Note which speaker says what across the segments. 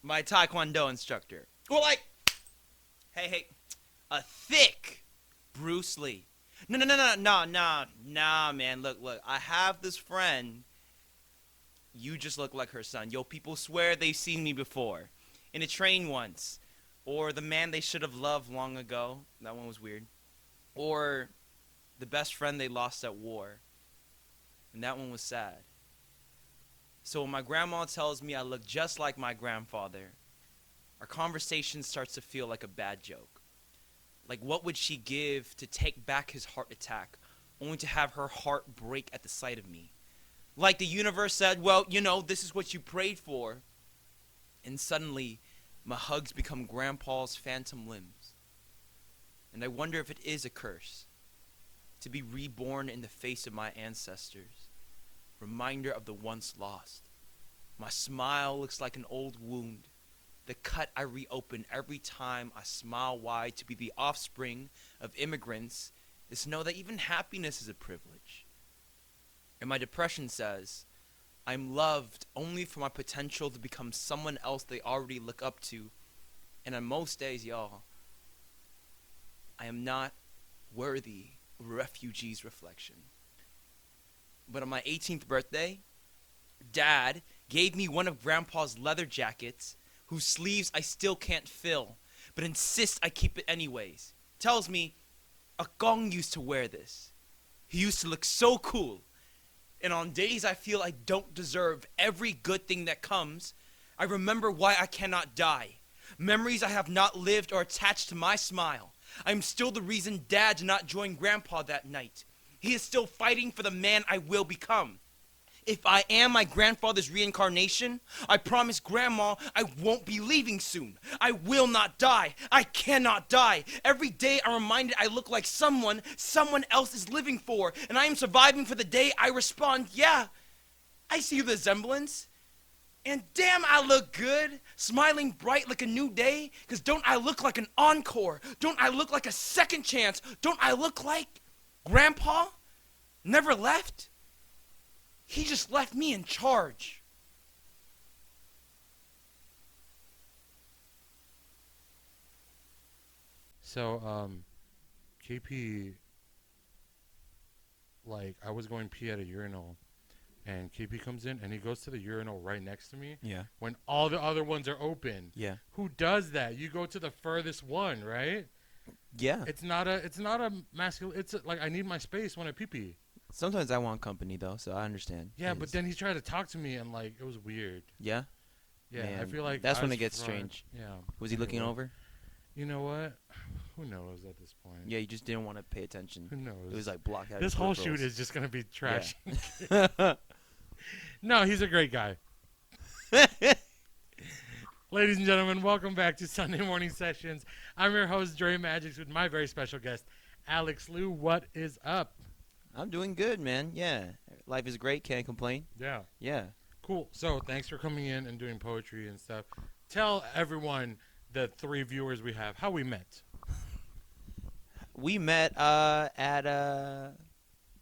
Speaker 1: my Taekwondo instructor. Or like, hey, a thick Bruce Lee. No, man. Look. I have this friend. You just look like her son. Yo, people swear they've seen me before. In a train once. Or the man they should have loved long ago. That one was weird. Or the best friend they lost at war. And that one was sad. So when my grandma tells me I look just like my grandfather, our conversation starts to feel like a bad joke. Like, what would she give to take back his heart attack, only to have her heart break at the sight of me? Like the universe said, well, this is what you prayed for. And suddenly, my hugs become Grandpa's phantom limbs. And I wonder if it is a curse to be reborn in the face of my ancestors. Reminder of the once lost. My smile looks like an old wound. The cut I reopen every time I smile wide. To be the offspring of immigrants is to know that even happiness is a privilege. And my depression says, I'm loved only for my potential to become someone else they already look up to. And on most days, y'all, I am not worthy of a refugee's reflection. But on my 18th birthday, Dad gave me one of Grandpa's leather jackets whose sleeves I still can't fill, but insists I keep it anyways. Tells me, Akong used to wear this. He used to look so cool. And on days I feel I don't deserve every good thing that comes, I remember why I cannot die. Memories I have not lived are attached to my smile. I am still the reason Dad did not join Grandpa that night. He is still fighting for the man I will become. If I am my grandfather's reincarnation, I promise Grandma I won't be leaving soon. I will not die. I cannot die. Every day I'm reminded I look like someone else is living for, and I am surviving for the day I respond, yeah, I see the resemblance. And damn, I look good, smiling bright like a new day, because don't I look like an encore? Don't I look like a second chance? Don't I look like Grandpa never left? He just left me in charge.
Speaker 2: So, KP, like, I was going pee at a urinal, and KP comes in, and he goes to the urinal right next to me.
Speaker 1: Yeah.
Speaker 2: When all the other ones are open.
Speaker 1: Yeah.
Speaker 2: Who does that? You go to the furthest one, right?
Speaker 1: Yeah.
Speaker 2: It's not a masculine. Like, I need my space when I pee pee.
Speaker 1: Sometimes I want company though, so I understand.
Speaker 2: Yeah, but then he tried to talk to me, and like it was weird.
Speaker 1: Yeah.
Speaker 2: Yeah,
Speaker 1: Man,
Speaker 2: I feel like
Speaker 1: that's when
Speaker 2: was
Speaker 1: it gets
Speaker 2: fried.
Speaker 1: strange.
Speaker 2: Yeah.
Speaker 1: Was he looking over?
Speaker 2: You know what? Who knows at this point?
Speaker 1: Yeah, you just didn't want to pay attention.
Speaker 2: Who knows?
Speaker 1: It was like blocked out.
Speaker 2: This
Speaker 1: his
Speaker 2: whole
Speaker 1: peripherals.
Speaker 2: shoot is just gonna be trash.
Speaker 1: Yeah.
Speaker 2: No, he's a great guy. Ladies and gentlemen, welcome back to Sunday Morning Sessions. I'm your host, Dremagix, with my very special guest, Alex Liu. What is up?
Speaker 1: I'm doing good, man. Yeah. Life is great. Can't complain.
Speaker 2: Yeah.
Speaker 1: Yeah.
Speaker 2: Cool. So thanks for coming in and doing poetry and stuff. Tell everyone, the 3 viewers we have, how we met.
Speaker 1: We met at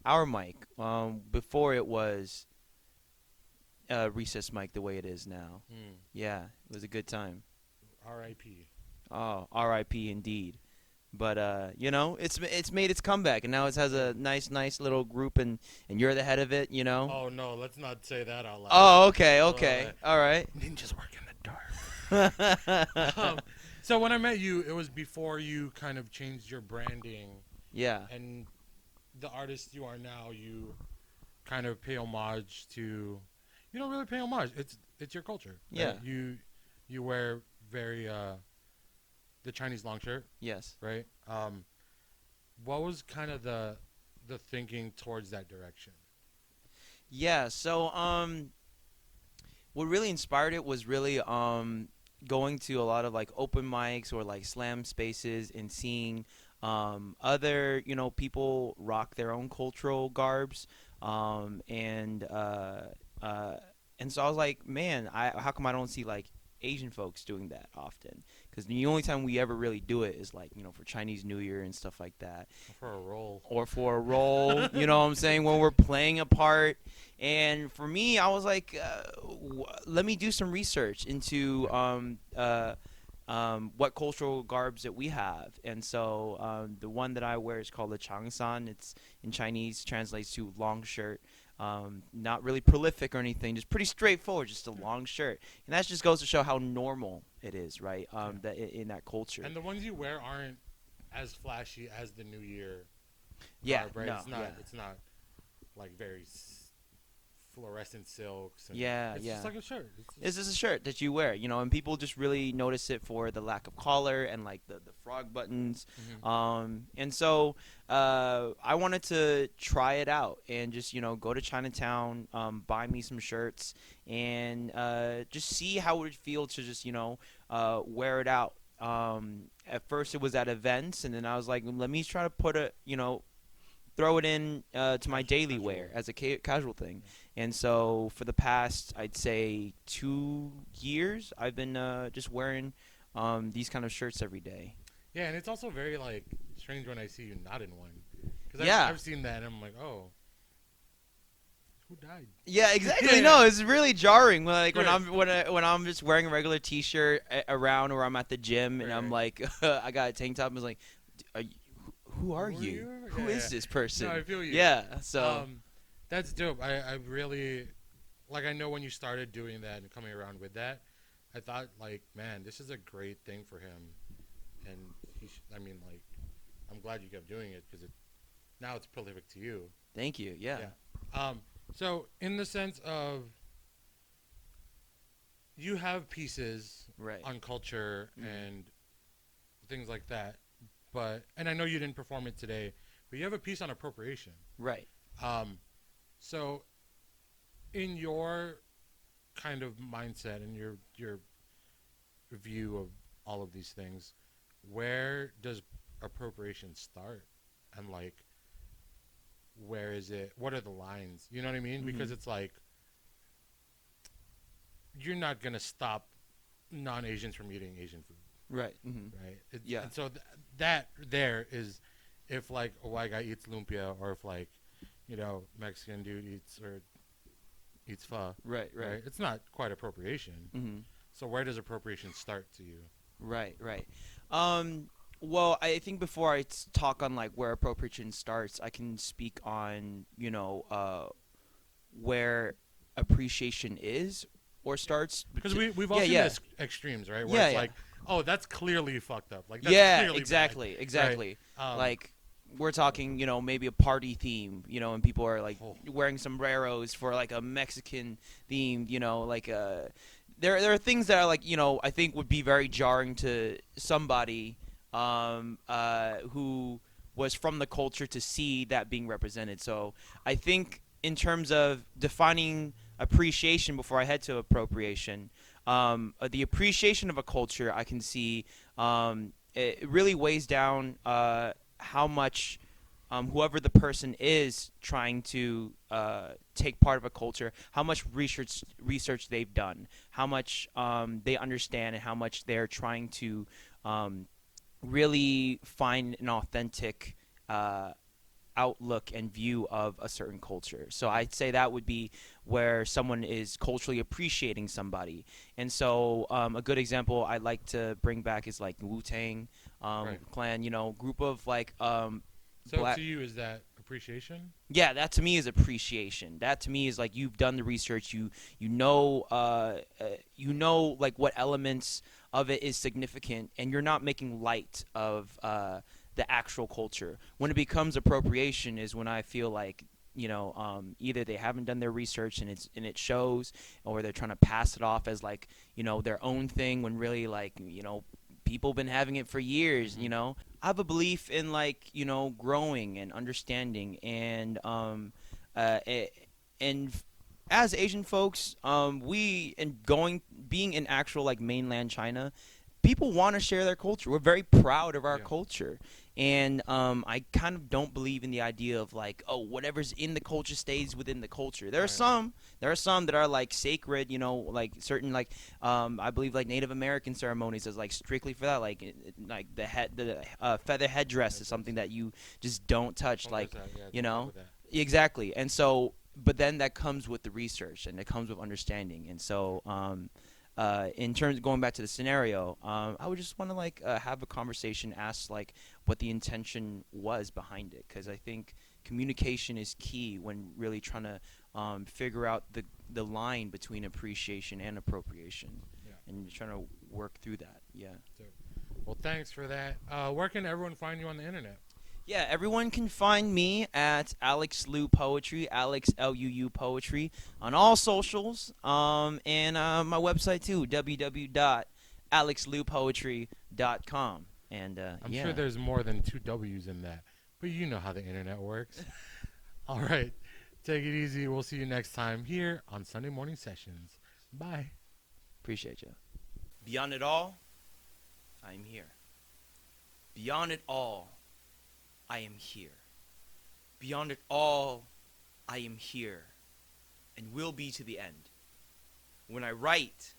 Speaker 1: our mic. Before it was recess mic the way it is now. Yeah, it was a good time.
Speaker 2: R.I.P.
Speaker 1: Oh, R.I.P. indeed. But it's made its comeback, and now it has a nice little group, and you're the head of it, you know.
Speaker 2: Oh no, let's not say that out loud.
Speaker 1: Oh, okay, all right.
Speaker 2: Ninjas work in the dark. So when I met you, it was before you kind of changed your branding.
Speaker 1: Yeah.
Speaker 2: And the artist you are now, you kind of pay homage to. You don't really pay homage. It's your culture.
Speaker 1: Yeah.
Speaker 2: Right? You wear very the Chinese long shirt.
Speaker 1: Yes.
Speaker 2: Right. What was kind of the thinking towards that direction?
Speaker 1: Yeah. So what really inspired it was really going to a lot of like open mics or like slam spaces and seeing other people rock their own cultural garbs, and so I was like, man, how come I don't see like Asian folks doing that often, because the only time we ever really do it is like for Chinese New Year and stuff like that,
Speaker 2: For a role.
Speaker 1: or for a role. You know what I'm saying, when we're playing a part. And for me, I was like, let me do some research into what cultural garbs that we have. And so the one that I wear is called the Changsan. It's in Chinese, translates to long shirt. Not really prolific or anything, just pretty straightforward, just a long shirt. And that just goes to show how normal it is, right? That in that culture.
Speaker 2: And the ones you wear aren't as flashy as the New Year
Speaker 1: Yeah,
Speaker 2: garb, right?
Speaker 1: no,
Speaker 2: It's not.
Speaker 1: yeah.
Speaker 2: It's not like very fluorescent silks. And
Speaker 1: Yeah,
Speaker 2: it's
Speaker 1: yeah.
Speaker 2: just like a shirt.
Speaker 1: It's just a shirt that you wear, and people just really notice it for the lack of collar and like the frog buttons. And so I wanted to try it out and just go to Chinatown, buy me some shirts, and just see how it would feel to just wear it out. At first it was at events, and then I was like, let me try to put it, throw it in to my daily wear as a casual thing. And so for the past, I'd say 2 years, I've been just wearing these kind of shirts every day.
Speaker 2: Yeah, and it's also very like strange when I see you not in one. Because
Speaker 1: Yeah.
Speaker 2: I've seen that, and I'm like, oh, who died?
Speaker 1: Yeah, exactly.
Speaker 2: Yeah.
Speaker 1: No, it's really jarring. Like
Speaker 2: Right.
Speaker 1: when I'm just wearing a regular T-shirt around, or I'm at the gym and I'm
Speaker 2: Right.
Speaker 1: like, I got a tank top. I was like, who are you? Who is this person?
Speaker 2: No, I feel you.
Speaker 1: Yeah. So
Speaker 2: That's dope. I really, like, I know when you started doing that and coming around with that, I thought, like, man, this is a great thing for him. And I'm glad you kept doing it, because now it's prolific to you.
Speaker 1: thank you. Yeah.
Speaker 2: So in the sense of, you have pieces
Speaker 1: Right.
Speaker 2: on culture
Speaker 1: Mhm.
Speaker 2: and things like that, and I know you didn't perform it today, but you have a piece on appropriation.
Speaker 1: Right.
Speaker 2: So in your kind of mindset and your view of all of these things, where does appropriation start? And like, where is it? What are the lines? You know what I mean?
Speaker 1: Mhm.
Speaker 2: Because it's like, you're not going to stop non-Asians from eating Asian food,
Speaker 1: Right.
Speaker 2: right?
Speaker 1: Yeah.
Speaker 2: And so that there is, if like a white guy eats lumpia, or if like, Mexican dude eats pho,
Speaker 1: Right.
Speaker 2: right? It's not quite appropriation.
Speaker 1: Mm-hmm.
Speaker 2: So where does appropriation start to you?
Speaker 1: Right. Well, I think before I talk on like where appropriation starts, I can speak on where appreciation is or starts.
Speaker 2: Because we've all
Speaker 1: Yeah,
Speaker 2: seen
Speaker 1: yeah.
Speaker 2: this extremes, right? Where
Speaker 1: Yeah,
Speaker 2: it's
Speaker 1: yeah.
Speaker 2: like, oh, that's clearly fucked up. Like, that's
Speaker 1: Yeah,
Speaker 2: clearly
Speaker 1: exactly,
Speaker 2: bad,
Speaker 1: exactly.
Speaker 2: right?
Speaker 1: Like we're talking, maybe a party theme, and people are like
Speaker 2: Oh.
Speaker 1: wearing sombreros for like a Mexican theme, like there are things that are like, I think would be very jarring to somebody who was from the culture to see that being represented. So I think in terms of defining appreciation before I head to appropriation, the appreciation of a culture, I can see it really weighs down how much whoever the person is trying to take part of a culture, how much research they've done, how much they understand, and how much they're trying to really find an authentic outlook and view of a certain culture. So I'd say that would be where someone is culturally appreciating somebody. And so a good example I'd like to bring back is like Wu-Tang
Speaker 2: Right.
Speaker 1: Clan, group of like
Speaker 2: So
Speaker 1: black.
Speaker 2: to you, is that appreciation?
Speaker 1: Yeah, that to me is appreciation. That to me is like you've done the research. You know like what elements of it is significant, and you're not making light of the actual culture. When it becomes appropriation is when I feel like either they haven't done their research and it shows, or they're trying to pass it off as like their own thing, when really like people have been having it for years. I have a belief in like growing and understanding, and as Asian folks, being in actual like mainland China, people want to share their culture. We're very proud of our
Speaker 2: Yeah.
Speaker 1: culture. And I kind of don't believe in the idea of like, oh, whatever's in the culture stays within the culture. There are
Speaker 2: Right.
Speaker 1: some that are like sacred, like certain like I believe like Native American ceremonies is like strictly for that. Like the feather headdress is something that you just don't touch.
Speaker 2: What was
Speaker 1: Like
Speaker 2: that? Yeah,
Speaker 1: you
Speaker 2: don't fuck
Speaker 1: know
Speaker 2: with that.
Speaker 1: exactly. And so, but then that comes with the research and it comes with understanding. And so in terms of going back to the scenario, I would just want to like have a conversation, ask like what the intention was behind it, because I think communication is key when really trying to figure out the line between appreciation and appropriation,
Speaker 2: Yeah.
Speaker 1: and trying to work through that. Yeah.
Speaker 2: Well, thanks for that. Where can everyone find you on the internet?
Speaker 1: Yeah, everyone can find me at Alex Liu Poetry, Alex Luu Poetry, on all socials, and my website too, www.alexliupoetry.com. And
Speaker 2: I'm
Speaker 1: yeah.
Speaker 2: sure there's more than 2 W's in that, but you know how the internet works. All right. Take it easy. We'll see you next time here on Sunday Morning Sessions. Bye.
Speaker 1: Appreciate you. Beyond it all, I am here. Beyond it all, I am here. Beyond it all, I am here, and will be to the end. When I write,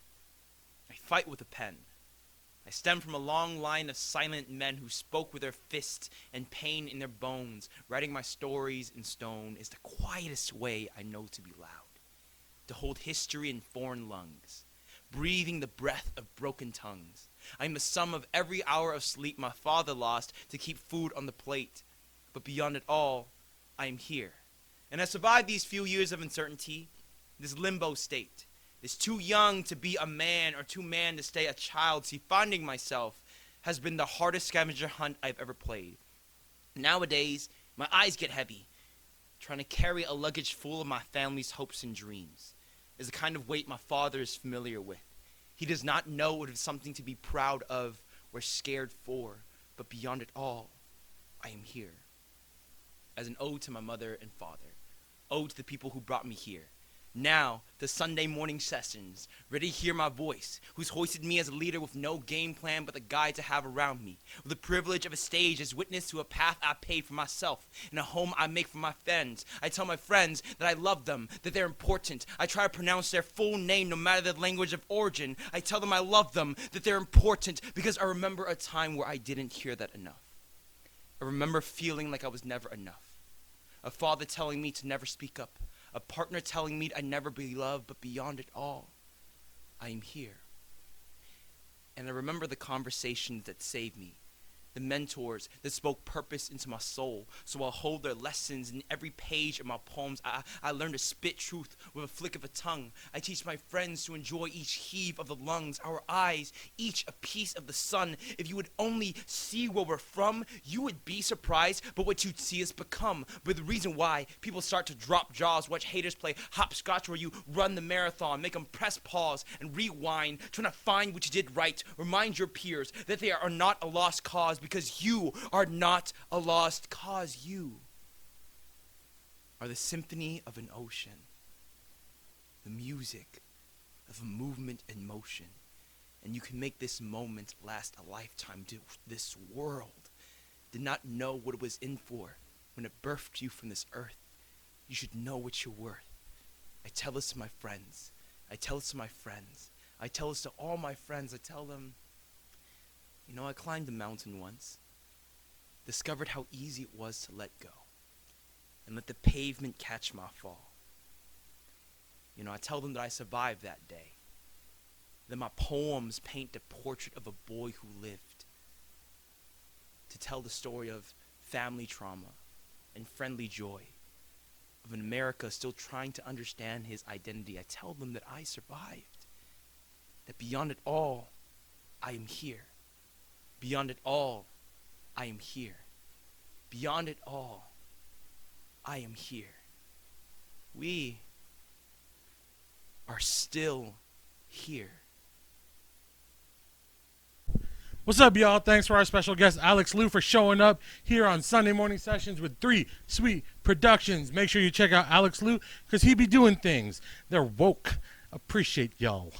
Speaker 1: I fight with a pen. I stem from a long line of silent men who spoke with their fists and pain in their bones. Writing my stories in stone is the quietest way I know to be loud. To hold history in foreign lungs, breathing the breath of broken tongues. I am the sum of every hour of sleep my father lost to keep food on the plate. But beyond it all, I am here. And I survived these few years of uncertainty, this limbo state. Is too young to be a man or too man to stay a child. See, finding myself has been the hardest scavenger hunt I've ever played. Nowadays, my eyes get heavy. Trying to carry a luggage full of my family's hopes and dreams is the kind of weight my father is familiar with. He does not know it is something to be proud of or scared for, but beyond it all, I am here. As an ode to my mother and father, ode to the people who brought me here. Now, the Sunday morning sessions, ready to hear my voice, who's hoisted me as a leader with no game plan but the guide to have around me, with the privilege of a stage as witness to a path I paved for myself, and a home I make for my friends. I tell my friends that I love them, that they're important. I try to pronounce their full name no matter the language of origin. I tell them I love them, that they're important, because I remember a time where I didn't hear that enough. I remember feeling like I was never enough. A father telling me to never speak up. A partner telling me I'd never be loved, but beyond it all, I am here. And I remember the conversations that saved me, the mentors that spoke purpose into my soul, so I'll hold their lessons in every page of my poems. I learn to spit truth with a flick of a tongue. I teach my friends to enjoy each heave of the lungs, our eyes, each a piece of the sun. If you would only see where we're from, you would be surprised by what you'd see us become. But the reason why people start to drop jaws, watch haters play hopscotch where you run the marathon, make them press pause and rewind, trying to find what you did right. Remind your peers that they are not a lost cause, because you are not a lost cause. You are the symphony of an ocean, the music of a movement in motion. And you can make this moment last a lifetime. This world did not know what it was in for when it birthed you from this earth. You should know what you're worth. I tell this to my friends. I tell this to my friends. I tell this to all my friends. I tell them, you know, I climbed a mountain once, discovered how easy it was to let go, and let the pavement catch my fall. You know, I tell them that I survived that day, that my poems paint a portrait of a boy who lived, to tell the story of family trauma and friendly joy, of an America still trying to understand his identity. I tell them that I survived, that beyond it all, I am here. Beyond it all, I am here. Beyond it all, I am here. We are still here.
Speaker 2: What's up, y'all? Thanks for our special guest, Alex Liu, for showing up here on Sunday Morning Sessions with 3 Sweet Productions. Make sure you check out Alex Liu, because he be doing things. They're woke. Appreciate y'all.